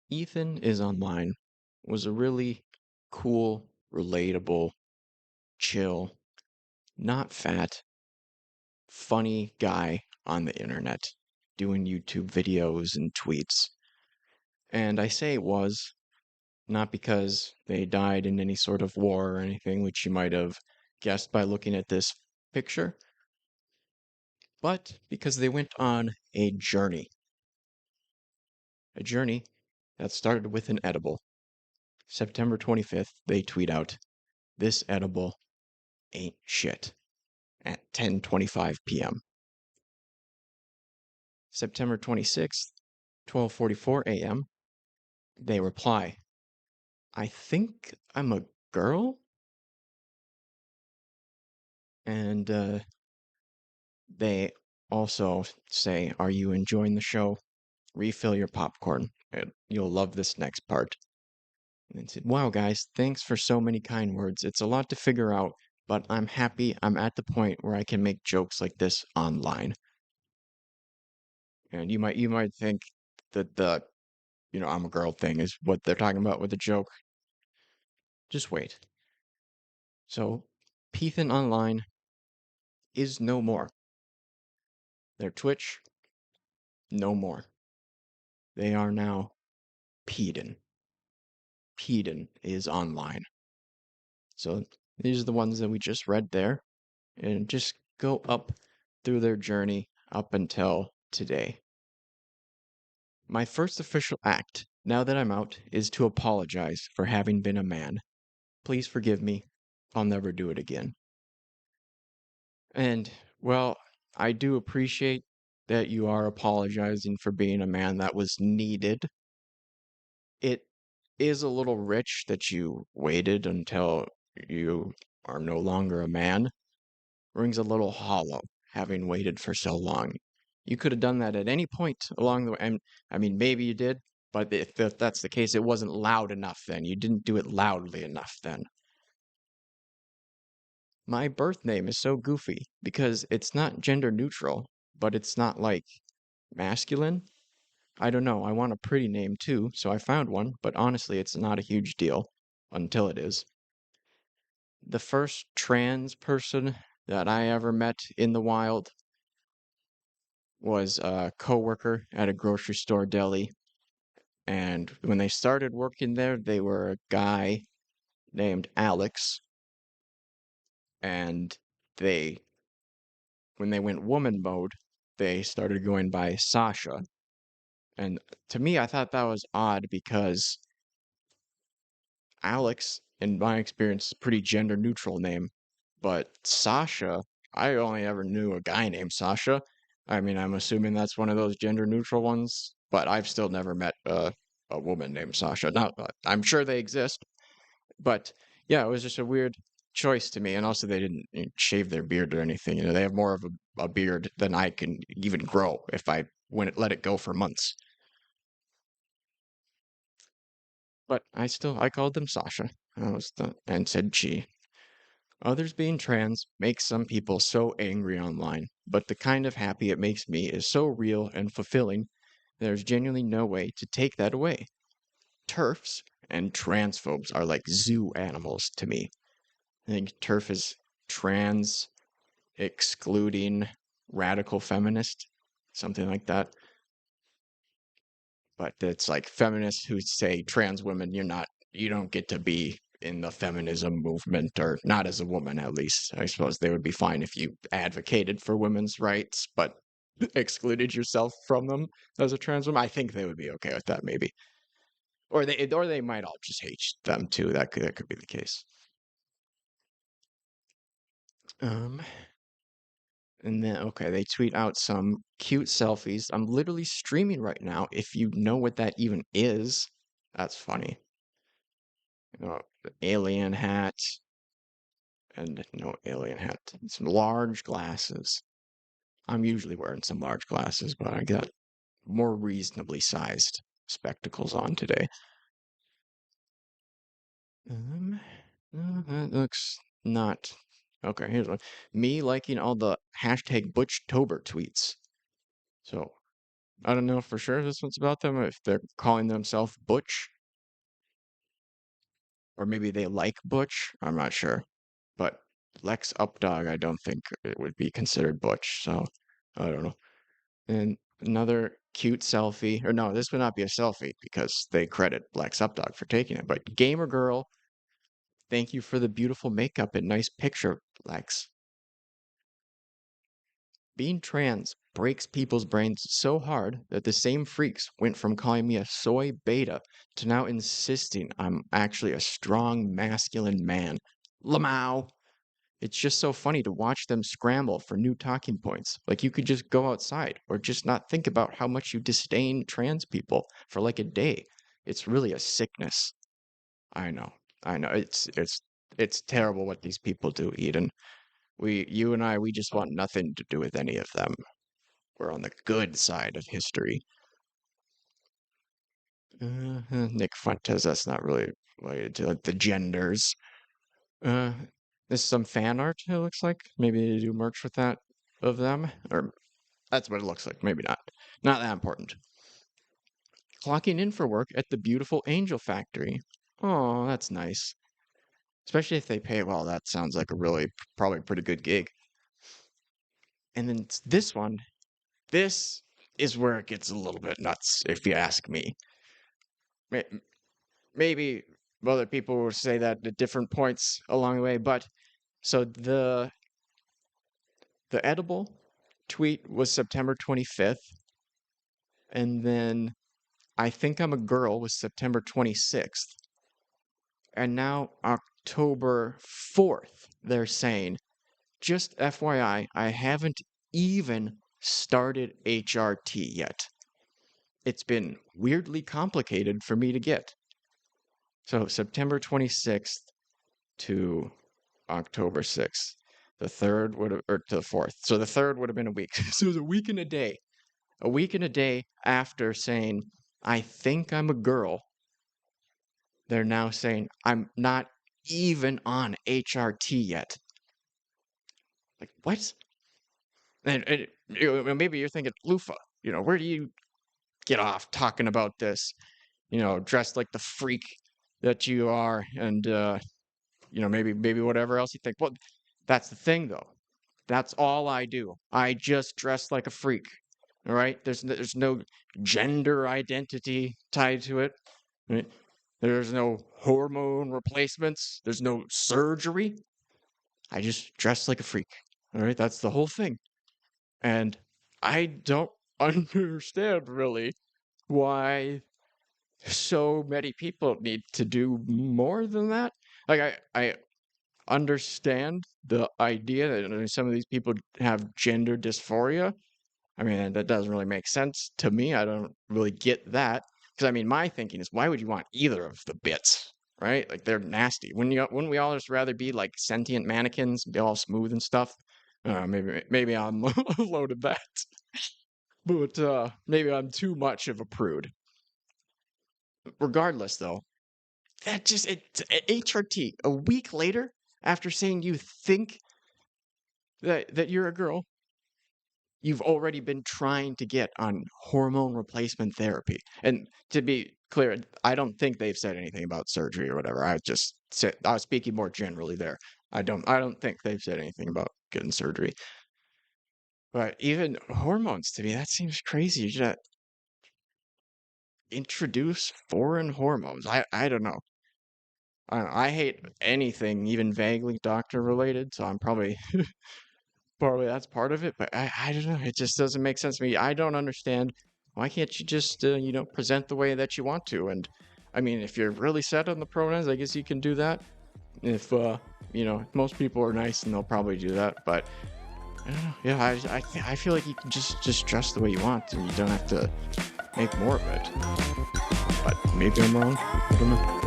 Ethan is Online was a really cool, relatable, chill, not fat, funny guy on the internet doing YouTube videos and tweets. And I say was not because they died in any sort of war or anything, which you might have guessed by looking at this picture, but because they went on a journey that started with an edible. September 25th, they tweet out, "This edible ain't shit," at 10:25 p.m. September 26th, 12:44 a.m., they reply, "I think I'm a girl?" And they also say, "Are you enjoying the show? Refill your popcorn, and you'll love this next part." And it said, "Wow, guys, thanks for so many kind words. It's a lot to figure out, but I'm happy I'm at the point where I can make jokes like this online." And you might think that the "I'm a girl" thing is what they're talking about with the joke. Just wait. So, Peathan Online is no more. Their Twitch, no more. They are now Peden. Peden is online. So these are the ones that we just read there, and just go up through their journey up until today. My first official act, now that I'm out, is to apologize for having been a man. Please forgive me. I'll never do it again. And, well, I do appreciate that you are apologizing for being a man that was needed. It is a little rich that you waited until you are no longer a man. Rings a little hollow, having waited for so long. You could have done that at any point along the way. And I mean, maybe you did, but if that's the case, it wasn't loud enough then. You didn't do it loudly enough then. My birth name is so goofy because it's not gender neutral, but it's not like masculine. I don't know. I want a pretty name too, so I found one, but honestly, it's not a huge deal until it is. The first trans person that I ever met in the wild was a coworker at a grocery store deli. And when they started working there, they were a guy named Alex. And they, when they went woman mode, they started going by Sasha. And to me, I thought that was odd because Alex, in my experience, is a pretty gender neutral name. But Sasha, I only ever knew a guy named Sasha. I mean, I'm assuming that's one of those gender neutral ones, but I've still never met a woman named Sasha. Now, I'm sure they exist, but yeah, it was just a weird choice to me. And also, they didn't shave their beard or anything. They have more of a beard than I can even grow if I let it go for months. But I called them Sasha. And said she. Others being trans makes some people so angry online, but the kind of happy it makes me is so real and fulfilling, there's genuinely no way to take that away. TERFs and transphobes are like zoo animals to me. I think TERF is trans excluding radical feminist, something like that. But it's like feminists who say trans women, you don't get to be in the feminism movement, or not as a woman at least. I suppose they would be fine if you advocated for women's rights, but excluded yourself from them as a trans woman. I think they would be okay with that, maybe. Or they might all just hate them too. That could be the case. Um, and then okay, they tweet out some cute selfies. I'm literally streaming right now. If you know what that even is, that's funny. The alien hat, and no alien hat. Some large glasses. I'm usually wearing some large glasses, but I got more reasonably sized spectacles on today. Um, that looks not okay. Here's one. Me liking all the hashtag Butchtober tweets. So I don't know for sure if this one's about them, if they're calling themselves Butch, or maybe they like Butch. I'm not sure. But Lex Updog, I don't think it would be considered Butch, so I don't know. And another cute selfie, or no, this would not be a selfie because they credit Lex Updog for taking it. But Gamer Girl, thank you for the beautiful makeup and nice picture, Lex. Being trans breaks people's brains so hard that the same freaks went from calling me a soy beta to now insisting I'm actually a strong masculine man. Lamau! It's just so funny to watch them scramble for new talking points. Like you could just go outside or just not think about how much you disdain trans people for like a day. It's really a sickness. I know. I know. It's terrible what these people do, Eden. You and I, we just want nothing to do with any of them. We're on the good side of history. Nick Fuentes, that's not really related to like the genders. Uh, this is some fan art, it looks like. Maybe they do merch with that of them. Or that's what it looks like. Maybe not. Not that important. Clocking in for work at the beautiful Angel Factory. Oh, that's nice. Especially if they pay well. That sounds like a really, probably pretty good gig. And then this one. This is where it gets a little bit nuts, if you ask me. Maybe other people will say that at different points along the way, but so the edible tweet was September 25th, and then I think I'm a girl was September 26th, and now October 4th, they're saying, just FYI, I haven't even started HRT yet. It's been weirdly complicated for me to get. So September 26th to October 6th. The third would have, or to the 4th. So the third would have been a week. So it was a week and a day. A week and a day after saying, I think I'm a girl. They're now saying, I'm not even on HRT yet. Like, what? And maybe you're thinking, Lufa, where do you get off talking about this? Dressed like the freak that you are, and maybe whatever else you think. Well, that's the thing, though. That's all I do. I just dress like a freak. All right. There's no gender identity tied to it. Right? There's no hormone replacements. There's no surgery. I just dress like a freak. All right. That's the whole thing. And I don't understand really why so many people need to do more than that. Like I understand the idea that some of these people have gender dysphoria. I mean, that doesn't really make sense to me. I don't really get that. Because I mean, my thinking is, why would you want either of the bits, right? Like they're nasty. Wouldn't we all just rather be like sentient mannequins, be all smooth and stuff? Maybe I'm loaded that, but maybe I'm too much of a prude. Regardless, though, that just HRT a week later after saying you think that you're a girl, you've already been trying to get on hormone replacement therapy. And to be clear, I don't think they've said anything about surgery or whatever. I was speaking more generally there. I don't think they've said anything about getting surgery. But even hormones, to me, that seems crazy. You should introduce foreign hormones. I don't know. I hate anything even vaguely doctor related, so I'm probably that's part of it, but I don't know. It just doesn't make sense to me. I don't understand. Why can't you just, present the way that you want to? And I mean, if you're really set on the pronouns, I guess you can do that. If, most people are nice and they'll probably do that. But I don't know. Yeah, I feel like you can just dress the way you want and you don't have to make more of it. But maybe I'm wrong. I don't know.